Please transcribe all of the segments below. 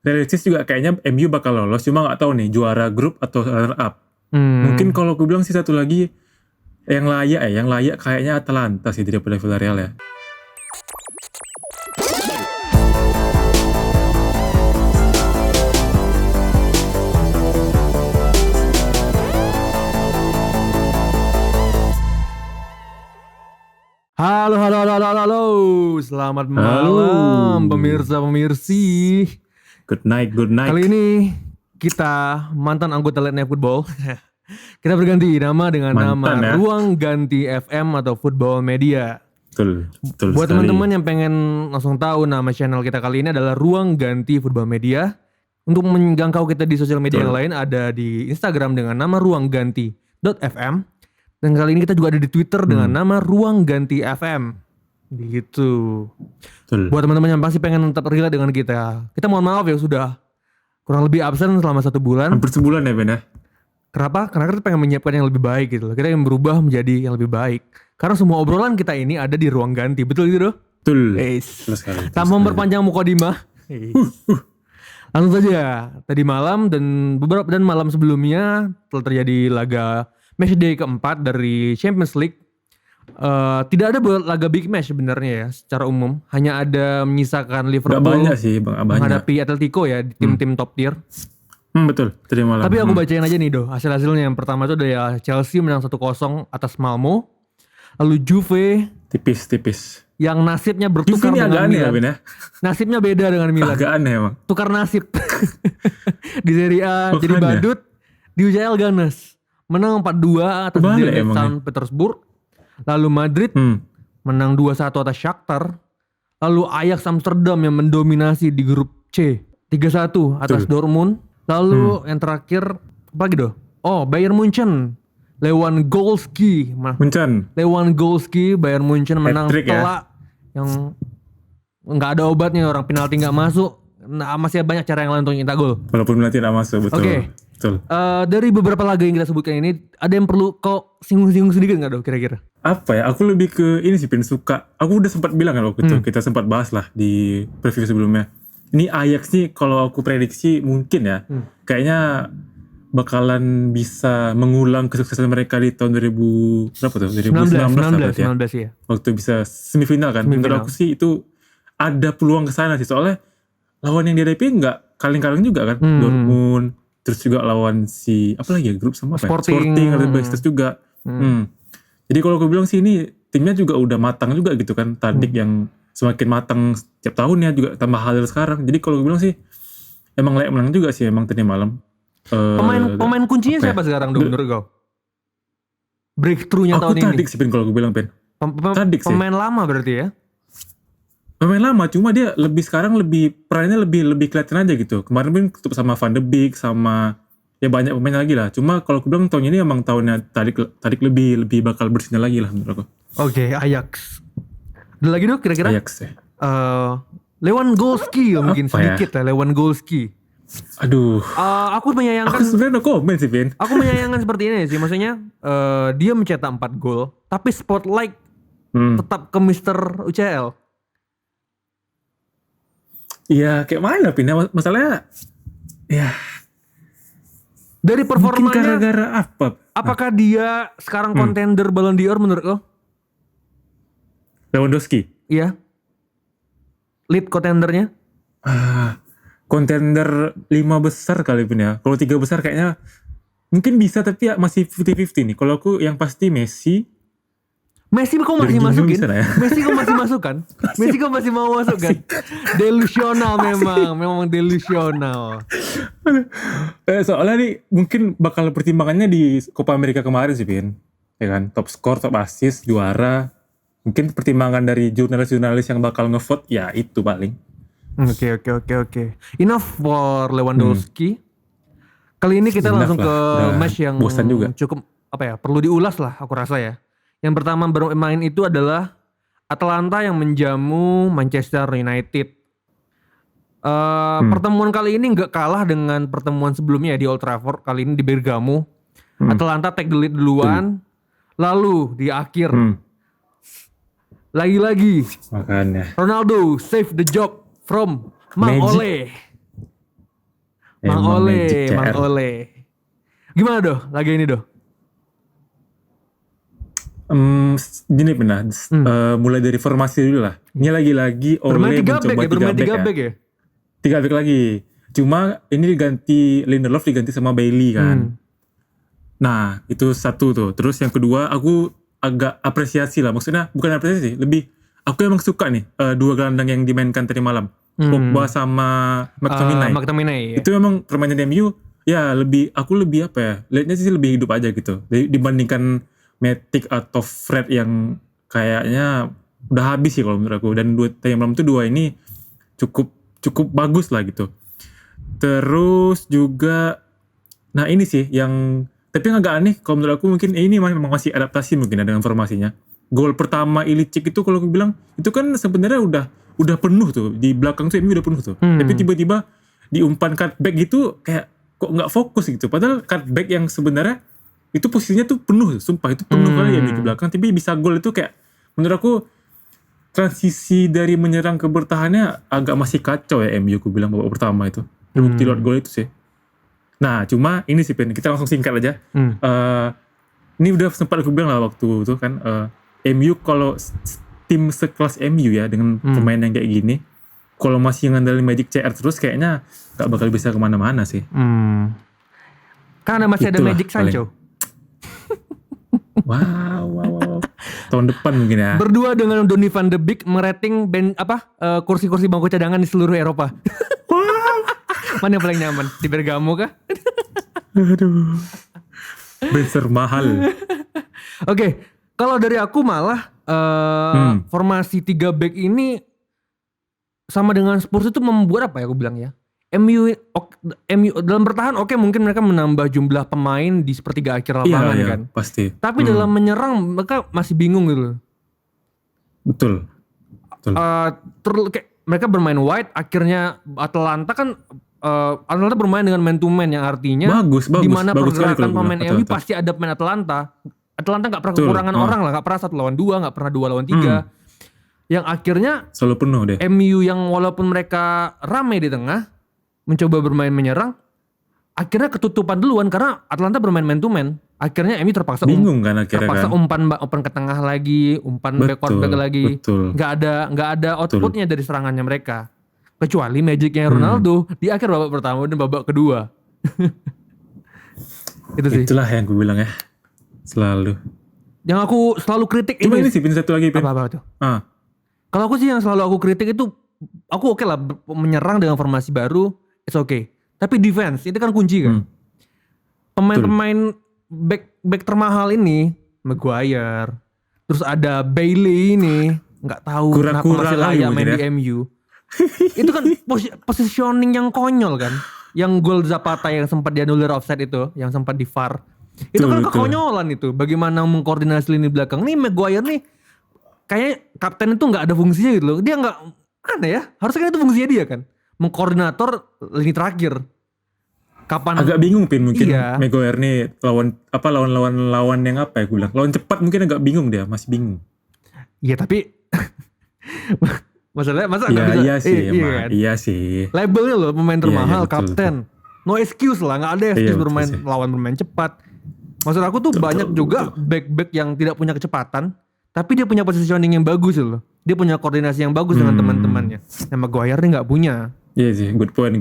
realistis juga kayaknya MU bakal lolos, cuma nggak tahu nih juara grup atau runner up. Mungkin kalau aku bilang sih satu lagi yang layak kayaknya Atalanta sih daripada Villarreal ya. Halo. Selamat malam pemirsa-pemirsi. Good night. Kali ini kita mantan anggota Late Night Football. Kita berganti nama dengan nama Ruang Ganti FM atau Football Media. Betul Buat sekali. teman-teman yang pengen langsung tahu, nama channel kita kali ini adalah Ruang Ganti Football Media. Untuk menjangkau kita di sosial media yang lain, ada di Instagram dengan nama ruangganti.fm. Dan kali ini kita juga ada di Twitter dengan nama Ruang Ganti FM. Gitu. Betul. Buat teman-teman yang pasti pengen tetap relate dengan kita mohon maaf ya sudah kurang lebih absen selama 1 bulan. Hampir sebulan ya Ben ya. Kenapa? Karena kita pengen menyiapkan yang lebih baik gitu loh. Kita ingin berubah menjadi yang lebih baik. Karena semua obrolan kita ini ada di Ruang Ganti. Betul gitu? Betul. Betul sekali. Tanpa memperpanjang mukadimah. Langsung saja. Tadi malam dan malam sebelumnya telah terjadi laga matchday keempat dari Champions League. Tidak ada laga big match sebenarnya ya secara umum. Hanya ada menyisakan Liverpool banyak sih, menghadapi Atletico ya di tim-tim top tier. Betul, tadi malam. Tapi aku bacain aja nih hasil-hasilnya. Yang pertama itu ada ya Chelsea menang 1-0 atas Malmo. Lalu Juve tipis. yang nasibnya bertukar Juve dengan aneh Milan. Ya, Ben ya? Nasibnya beda dengan Milan. Agak aneh emang. Tukar nasib. Di Serie A jadi badut, di UCL ganas. Menang 4-2 atas Zenit Petersburg. Lalu Madrid menang 2-1 atas Shakhtar. Lalu Ajax Amsterdam yang mendominasi di grup C 3-1 atas Dortmund. Lalu yang terakhir apa lagi Bayern Munchen. Lewandowski Bayern Munchen menang telak yang nggak ada obatnya, orang penalti nggak masuk. Nah, masih banyak cara yang lain untuk nyetak gol. Walaupun penalti tidak masuk, betul. Oke. Dari beberapa laga yang kita sebutkan ini, ada yang perlu kau singgung-singgung sedikit nggak kira-kira? Apa ya? Aku lebih ke ini sih, suka. Aku udah sempat bilang kan waktu itu, kita sempat bahas lah di preview sebelumnya. Ini Ajax nih kalau aku prediksi mungkin ya, kayaknya bakalan bisa mengulang kesuksesan mereka di tahun 2019 ya. Waktu bisa semifinal kan. Menurut aku sih itu ada peluang ke sana sih, soalnya lawan yang dihadapi nggak kaleng-kaleng juga kan. Dortmund, terus juga lawan si apa lagi ya, grup sama apa? Sporting ada Besiktas juga. Jadi kalau aku bilang sih ini timnya juga udah matang juga gitu kan. Tadic yang semakin matang setiap tahunnya juga tambah Haller sekarang. Jadi kalau aku bilang sih emang layak menang juga sih emang tadi malam. Pemain kuncinya siapa sekarang menurut kau? Breakthrough-nya tahun ini. Aku Tadic sih Ben, kalau aku bilang Ben. Tadic sih. Pemain lama berarti ya? Pemain lama, cuma dia sekarang perannya lebih kelihatan aja gitu. Kemarin pun ketemu sama Van de Beek sama ya banyak pemain lagi lah. Cuma kalau aku bilang tahun ini emang tahunnya Tadic lebih bakal bersinar lagi lah menurut aku. Oke, Ajax. Ada lagi kira-kira? Ajax ya. Lewandowski mungkin sedikit ya Lewandowski. Aduh. Aku menyayangkan. Aku sebenarnya komen sih Ben. Aku menyayangkan seperti ini sih, maksudnya dia mencetak 4 gol, tapi spotlight tetap ke Mr. UCL. Iya, kayak mana Pin? Masalahnya ya dari performanya gara-gara apa? Apakah dia sekarang kontender Ballon d'Or menurut lo? Lewandowski? Iya. Lead kontendernya? Kontender 5 besar kali Pin ya. Kalau 3 besar kayaknya mungkin bisa, tapi ya masih 50-50 nih. Kalau aku yang pasti Messi kok masih masukin? Ya? Messi kok masih masukkan? Messi kok masih mau masukkan? Delusional memang delusional. Soalnya nih mungkin bakal pertimbangannya di Copa America kemarin sih Pin. Ya kan, top skor, top assist, juara. Mungkin pertimbangan dari jurnalis-jurnalis yang bakal ngevote ya itu paling. Oke. Enough for Lewandowski. Kali ini kita langsung ke match yang cukup perlu diulas lah aku rasa ya. Yang pertama bermain itu adalah Atalanta yang menjamu Manchester United. Pertemuan kali ini nggak kalah dengan pertemuan sebelumnya di Old Trafford. Kali ini di Bergamo. Atalanta take the lead duluan. Lalu di akhir lagi-lagi makanya Ronaldo save the job from Mang Ole. Mang Emang Ole, Magic CR. Mang Ole. Gimana doh lagi ini doh? Gini benar. Mulai dari formasi dulu lah. Ini lagi-lagi Ole mencoba 3 back ya. 3 back lagi. Cuma ini diganti Lindelof diganti sama Bailey kan. Nah itu satu tuh. Terus yang kedua aku agak apresiasi lah. Maksudnya bukan apresiasi, lebih aku emang suka nih 2 gelandang yang dimainkan tadi malam. Pogba sama McTominay. Ya. Itu memang permainan MU ya aku lebih apa ya? Lihatnya sih lebih hidup aja gitu. Dibandingkan Matic atau Fred yang kayaknya udah habis sih kalau menurut aku. Dan tadi malam itu 2 ini cukup bagus lah gitu. Terus juga nah ini sih yang tapi yang agak aneh kalau menurut aku mungkin ini memang masih adaptasi mungkin dengan formasinya. Gol pertama Ilicic itu kalau aku bilang itu kan sebenarnya udah penuh tuh di belakang tuh MU udah penuh tuh. Tapi tiba-tiba diumpan cutback gitu kayak kok nggak fokus gitu. Padahal cutback yang sebenarnya itu posisinya tuh penuh, sumpah itu penuh kali ya di belakang. Tapi bisa gol itu kayak menurut aku transisi dari menyerang ke bertahannya agak masih kacau ya MU aku bilang babak pertama itu. Terbukti lewat gol itu sih. Nah cuma ini sih Pen, kita langsung singkat aja. Ini udah sempat aku bilang lah waktu itu kan MU kalau tim sekelas MU ya dengan pemain yang kayak gini, kalau masih ngandelin Magic CR terus kayaknya gak bakal bisa kemana-mana sih. Karena masih ada Magic Sancho. Wow. Tahun depan mungkin ya. Berdua dengan Donny van de Beek merating kursi-kursi bangku cadangan di seluruh Eropa. Mana yang paling nyaman? Di Bergamo kah? Aduh. Besar mahal. Oke, kalau dari aku malah formasi 3 back ini sama dengan Spurs itu membuat apa ya aku bilang ya? MU dalam bertahan mungkin mereka menambah jumlah pemain di sepertiga akhir lapangan kan. Pasti. Tapi dalam menyerang mereka masih bingung gitu. Betul. Kayak mereka bermain wide, akhirnya Atalanta bermain dengan man to man yang artinya bagus, di mana bagus pergerakan pemain MU pasti ada pemain Atalanta nggak pernah kekurangan orang lah, nggak pernah 1 lawan 2, nggak pernah 2 lawan 3. Yang akhirnya selalu penuh deh. MU yang walaupun mereka ramai di tengah mencoba bermain menyerang, akhirnya ketutupan duluan karena Atalanta bermain man to man. Akhirnya MU terpaksa bingung kan akhirnya terpaksa umpan ke tengah lagi, umpan backward back lagi. Nggak ada outputnya dari serangannya mereka. Kecuali magicnya Ronaldo di akhir babak pertama dan babak kedua. Itu sih. Itulah yang gue bilang ya. Selalu. Yang aku selalu kritik cuma ini sih satu lagi apa tuh? Kalau aku sih yang selalu aku kritik itu, aku oke lah menyerang dengan formasi baru, it's okay. Tapi defense itu kan kunci kan. Pemain-pemain back termahal ini, Maguire, terus ada Bailey ini, nggak tahu kenapa masih layak main di MU. Itu kan positioning yang konyol kan. Yang gol Zapata yang sempat dianulir offside itu, yang sempat di VAR. Itu kan kekonyolan itu. Bagaimana mengkoordinasi lini belakang. Nih Maguire nih kayaknya kapten itu gak ada fungsinya gitu loh. Dia gak, aneh ya. Harusnya kan itu fungsinya dia kan. Mengkoordinator lini terakhir. Kapan? Agak bingung Pin mungkin Maguire nih lawan yang apa ya gue bilang. Lawan cepat mungkin agak bingung dia. Masih bingung. Iya tapi masalahnya masa gak bisa. Iya kan? sih. Labelnya loh pemain termahal kapten. No excuse lah. Gak ada excuse lawan bermain cepat. Maksud aku tuh banyak juga back-back yang tidak punya kecepatan, tapi dia punya positioning yang bagus loh. Dia punya koordinasi yang bagus dengan teman-temannya. Yang Maguire nih nggak punya. Iya sih, good point.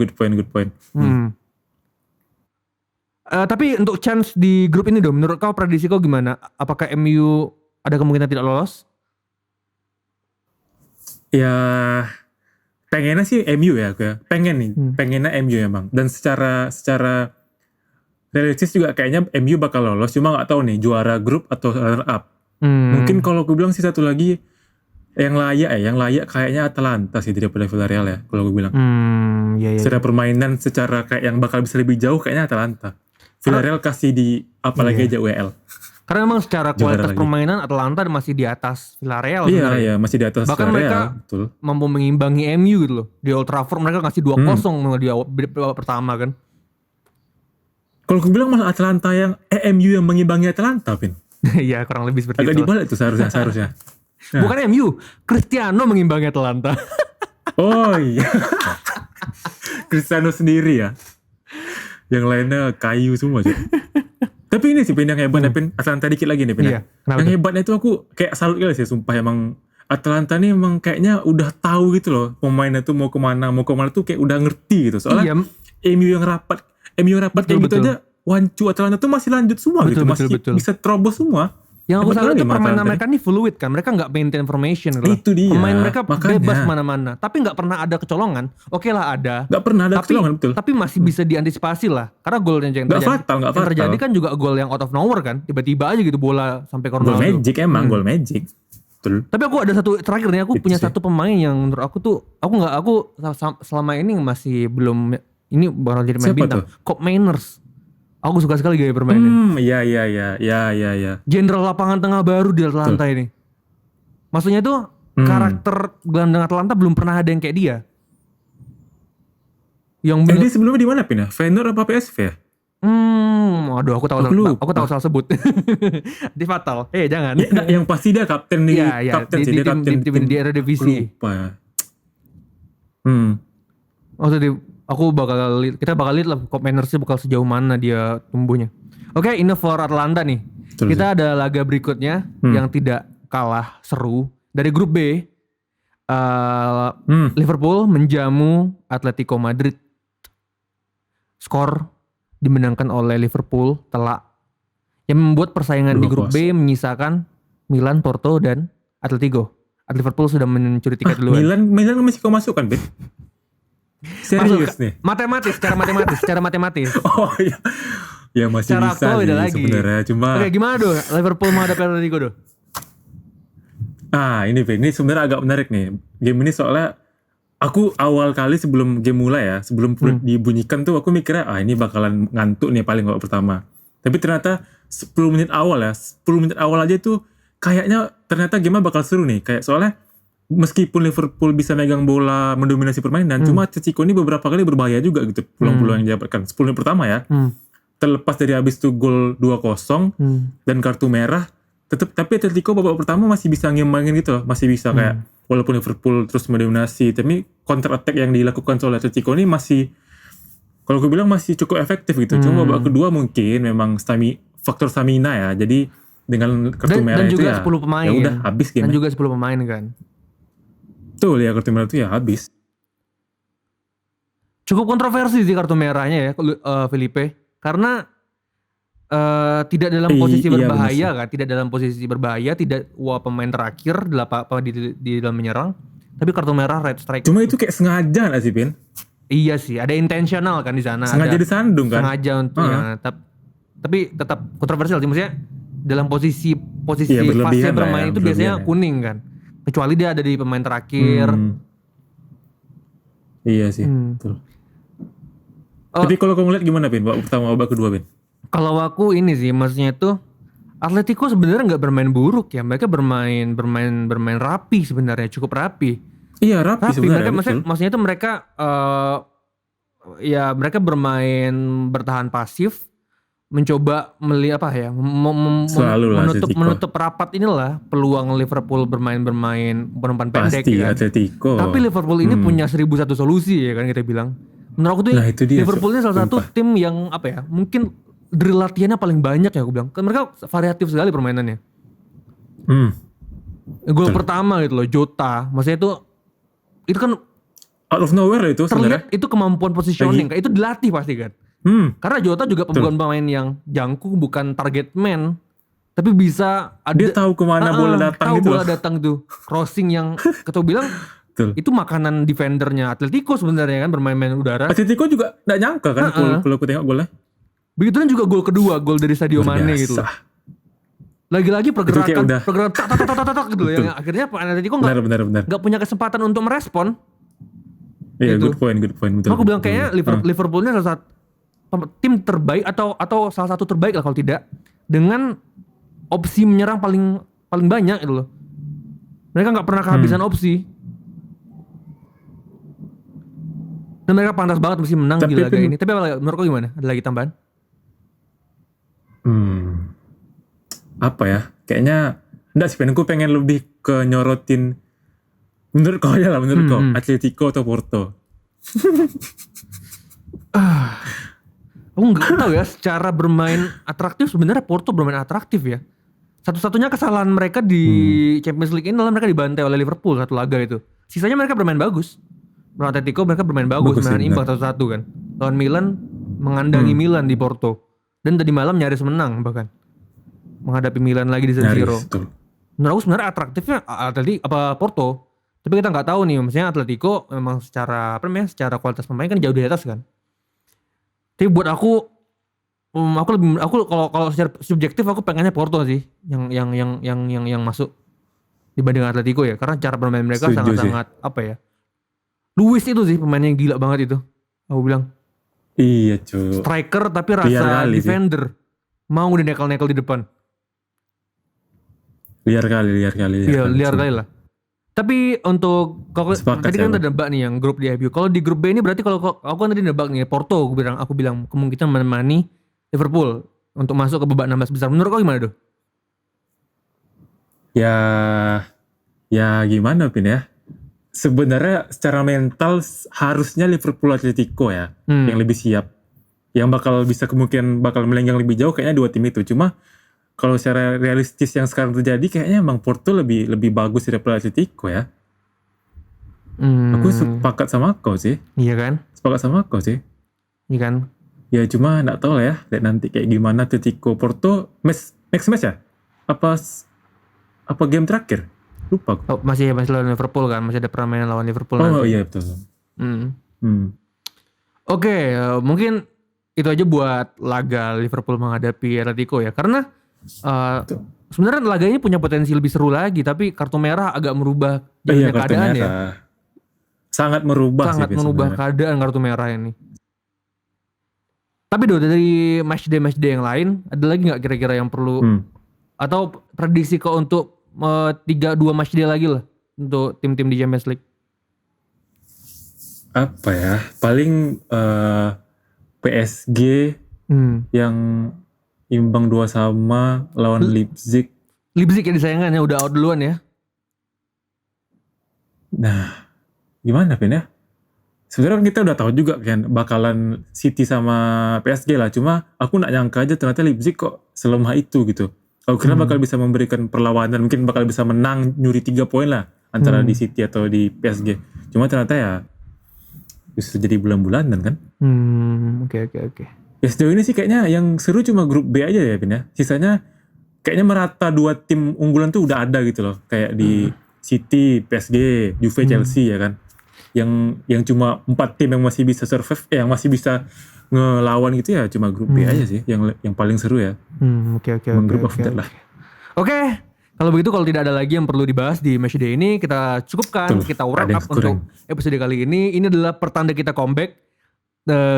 Tapi untuk chance di grup ini dong, menurut kau prediksi kau gimana? Apakah MU ada kemungkinan tidak lolos? Ya, pengennya sih MU ya, pengennya MU emang. Dan secara realistis juga kayaknya MU bakal lolos, cuma nggak tahu nih juara grup atau runner up. Mungkin kalau aku bilang sih satu lagi yang layak kayaknya Atalanta sih daripada Villarreal ya kalau aku bilang. Secara permainan, secara kayak yang bakal bisa lebih jauh kayaknya Atalanta. Villarreal kasih di apalagi aja UEL. Karena memang secara kualitas permainan Atalanta masih di atas Villarreal. Iya masih di atas bahkan Villarreal. Mereka mampu mengimbangi MU gitu loh. Di Old Trafford mereka ngasih 2-0 di babak pertama kan. Kalau aku bilang malah Atalanta yang MU yang mengimbangi Atalanta, Pin. Iya, kurang lebih seperti itu. Agak dibalik tuh seharusnya. Nah. Bukan MU, Cristiano mengimbangi Atalanta. Oh iya. Cristiano sendiri ya. Yang lainnya kayu semua sih. Tapi ini sih Pin yang hebat Pin, Atalanta dikit lagi nih Pin. Iya, yang hebatnya itu aku kayak salut kali sih sumpah, emang Atalanta nih emang kayaknya udah tahu gitu loh pemainnya tuh mau kemana tuh kayak udah ngerti gitu. Soalnya MU yang rapat kayak gitu aja, wancu Atalanta tuh masih lanjut semua gitu, masih bisa terobos semua. Yang aku salut itu permainan mereka nih fluid kan, mereka nggak maintain formation gitu. Itu dia. Pemain mereka bebas mana-mana, tapi nggak pernah ada kecolongan. Oke lah ada. Nggak pernah ada kecolongan, betul. Tapi masih bisa diantisipasi lah, karena golnya yang terjadi kan juga gol yang out of nowhere kan, tiba-tiba aja gitu bola sampai Ronaldo. Gol magic emang, gol magic. Betul. Tapi aku ada satu terakhir nih, aku punya satu pemain yang menurut aku tuh, aku selama ini masih belum, ini baru jadi main bintang. Kob Mainers. Aku suka sekali gaya bermainnya. Iya. Jenderal lapangan tengah baru di Atalanta ini. Maksudnya tuh karakter gelandang Atalanta belum pernah ada yang kayak dia. Yang dia sebelumnya di mana Pin ya? Feyenoord apa PSV ya? Aduh aku tahu salah sebut. Di Fatal. Jangan. Ya, yang pasti dia kapten di kapten di Eredivisie. Lupa ya. Maksudnya kita bakal lihat lah Kob Mainersnya bakal sejauh mana dia tumbuhnya. Oke, ini for Atalanta nih. Betul, kita ada laga berikutnya yang tidak kalah seru dari grup B. Liverpool menjamu Atletico Madrid. Skor dimenangkan oleh Liverpool telak, yang membuat persaingan di grup B menyisakan Milan, Porto, dan Atletico. Liverpool sudah mencuri tiket duluan. Milan masih kau masuk kan, Ben? Serius nih? Secara matematis. Oh iya. Ya masih secara bisa sih sebenarnya. Cuma Oke, gimana doh Liverpool menghadapi Atletico doh? Ini sebenarnya agak menarik nih. Game ini soalnya aku awal kali sebelum game mulai ya, sebelum dibunyikan tuh aku mikirnya ini bakalan ngantuk nih paling babak pertama. Tapi ternyata 10 menit awal aja tuh kayaknya ternyata game bakal seru nih. Kayak soalnya meskipun Liverpool bisa megang bola, mendominasi permainan, cuma Atletico ini beberapa kali berbahaya juga gitu peluang-peluang yang didapatkan. 10 menit pertama ya, terlepas dari habis itu gol 2-0 dan kartu merah, tapi Atletico babak pertama masih bisa ngembangin gitu loh, masih bisa kayak walaupun Liverpool terus mendominasi, tapi counter attack yang dilakukan oleh Atletico ini masih, kalau gue bilang masih cukup efektif gitu. Cuma babak kedua mungkin memang faktor stamina ya, jadi dengan kartu merah itu ya, 10 pemain. Ya udah habis game. Dan juga 10 pemain kan. Betul ya, kartu merah itu ya habis. Cukup kontroversi sih kartu merahnya ya, Felipe. Karena tidak dalam posisi berbahaya kan, tidak pemain terakhir di dalam menyerang, tapi kartu merah red strike. Cuma itu kayak sengaja gak sih, Pin? Iya sih, ada intentional kan di sana. Sengaja disandung kan? Sengaja untuk tapi tetap kontroversial sih, maksudnya dalam posisi fase bermain itu biasanya kuning kan. Kecuali dia ada di pemain terakhir. Iya sih, betul. Tapi kalau kamu lihat gimana, Pin? Babak pertama, babak kedua, Pin? Kalau aku ini sih, maksudnya tuh Atletico sebenarnya nggak bermain buruk ya. Mereka bermain rapi sebenarnya, cukup rapi. Iya, rapi sebenarnya. Maksudnya tuh mereka mereka bermain bertahan pasif, mencoba melihat menutup rapat inilah peluang Liverpool bermain umpan pendek. Pasti kan. Atletico. Tapi Liverpool ini punya 1001 solusi ya kan kita bilang. Menurut aku tuh Liverpool ini salah satu tim yang mungkin drill latihannya paling banyak ya aku bilang. Kan mereka variatif sekali permainannya. Gol pertama gitu loh, Jota. Maksudnya itu kan out of nowhere itu terlihat itu kemampuan positioning. Itu dilatih pasti kan. Karena Jota juga bukan pemain yang jangkung, bukan target man, tapi bisa ada, dia tahu kemana bola datang gitu. Tahu bola datang tuh, crossing yang kita bilang itu makanan defendernya Atletico sebenarnya kan, bermain-main udara. Atletico juga nggak nyangka kan kalau aku tengok golnya. Begitu kan juga gol kedua, gol dari Sadio Mane gitu. Lagi-lagi pergerakan tak gitu yang akhirnya Atletico nggak punya kesempatan untuk merespon. Iya, good point betul. Aku bilang kayaknya Liverpoolnya salah satu tim terbaik atau salah satu terbaik lah kalau tidak, dengan opsi menyerang paling banyak gitu loh. Mereka nggak pernah kehabisan opsi. Dan mereka pantas banget mesti menang di laga ini. Tapi menurut kau gimana? Ada lagi tambahan? Apa ya? Kayaknya enggak sih, aku pengen lebih ke nyorotin menurut kau aja lah, menurut kau Atletico atau Porto? Aku nggak tahu ya secara bermain atraktif sebenarnya Porto bermain atraktif ya. Satu-satunya kesalahan mereka di Champions League ini adalah mereka dibantai oleh Liverpool satu laga itu. Sisanya mereka bermain bagus. Lawan Atletico mereka bermain bagus main imbang 1-1 kan. Lawan Milan mengandangi Milan di Porto. Dan tadi malam nyaris menang bahkan. Menghadapi Milan lagi di San Siro. Menurut aku sebenarnya atraktifnya Porto. Tapi kita nggak tahu nih, maksudnya Atletico memang secara secara kualitas pemain kan jauh di atas kan. Tapi buat aku kalau secara subjektif aku pengennya Porto sih yang masuk dibanding Atletico ya, karena cara bermain mereka sangat apa ya. Luis itu sih pemainnya gila banget itu. Aku bilang. Iya, cuy. Striker tapi rasa defender. Sih. Mau dinekel-nekel di depan. Liar kali. Iya, liar kali lah. Tapi untuk tadi kan ada nebak nih yang grup di IPU. Kalau di grup B ini berarti kalau aku kan tadi nebak nih Porto, aku bilang kemungkinan menemani Liverpool untuk masuk ke babak 16 besar. Menurut kau gimana tuh? Ya gimana Pin ya? Sebenarnya secara mental harusnya Liverpool Atletico ya yang lebih siap. Yang kemungkinan bakal melenggang lebih jauh kayaknya dua tim itu. Cuma kalau secara realistis yang sekarang terjadi kayaknya emang Porto lebih bagus daripada Atletico ya. Aku sepakat sama kau sih. Iya kan? Sepakat sama kau sih. Iya kan? Ya cuma gak tahu lah ya. Lihat nanti kayak gimana Atletico Porto next match ya? Apa game terakhir? Lupa aku. Masih lawan Liverpool kan? Masih ada permainan lawan Liverpool nanti. Oh iya betul. Oke, mungkin itu aja buat laga Liverpool menghadapi Atletico ya. Karena sebenarnya laga ini punya potensi lebih seru lagi, tapi kartu merah agak merubah keadaan ya. Sangat merubah keadaan kartu merah ini. Tapi dari matchday yang lain, ada lagi nggak kira-kira yang perlu atau prediksi kok untuk 3-2 matchday lagi lah untuk tim-tim di Champions League? Apa ya? Paling PSG yang imbang 2-2 lawan Leipzig. Leipzig ya disayangkan ya, udah out duluan ya. Nah, gimana Pin ya? Sebenarnya kita udah tahu juga kan bakalan City sama PSG lah. Cuma aku gak nyangka aja ternyata Leipzig kok selemah itu gitu. Aku kira bakal bisa memberikan perlawanan, mungkin bakal bisa menang, nyuri 3 poin lah antara di City atau di PSG. Cuma ternyata ya bisa jadi bulan-bulanan kan. Oke. Ya sejauh ini sih kayaknya yang seru cuma grup B aja ya Pin ya. Sisanya kayaknya merata 2 tim unggulan tuh udah ada gitu loh. Kayak di City, PSG, Juve, Chelsea ya kan. Yang cuma 4 tim yang masih bisa survive, yang masih bisa ngelawan gitu ya cuma grup B aja sih yang paling seru ya. Oke. Grup of death lah. Oke. Kalau begitu, kalau tidak ada lagi yang perlu dibahas di matchday ini, kita cukupkan, kita wrap up untuk episode kali ini. Ini adalah pertanda kita comeback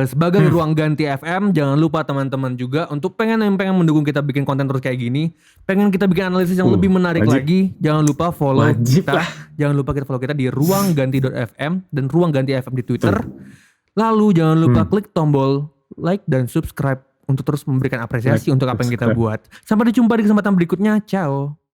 sebagai Ruang Ganti FM. Jangan lupa teman-teman juga untuk pengen mendukung kita bikin konten terus kayak gini, pengen kita bikin analisis yang lebih menarik lagi, jangan lupa follow kita. Jangan lupa follow kita di ruangganti.fm dan Ruang Ganti FM di Twitter. Lalu jangan lupa klik tombol like dan subscribe untuk terus memberikan apresiasi untuk apa yang kita buat. Sampai jumpa di kesempatan berikutnya. Ciao.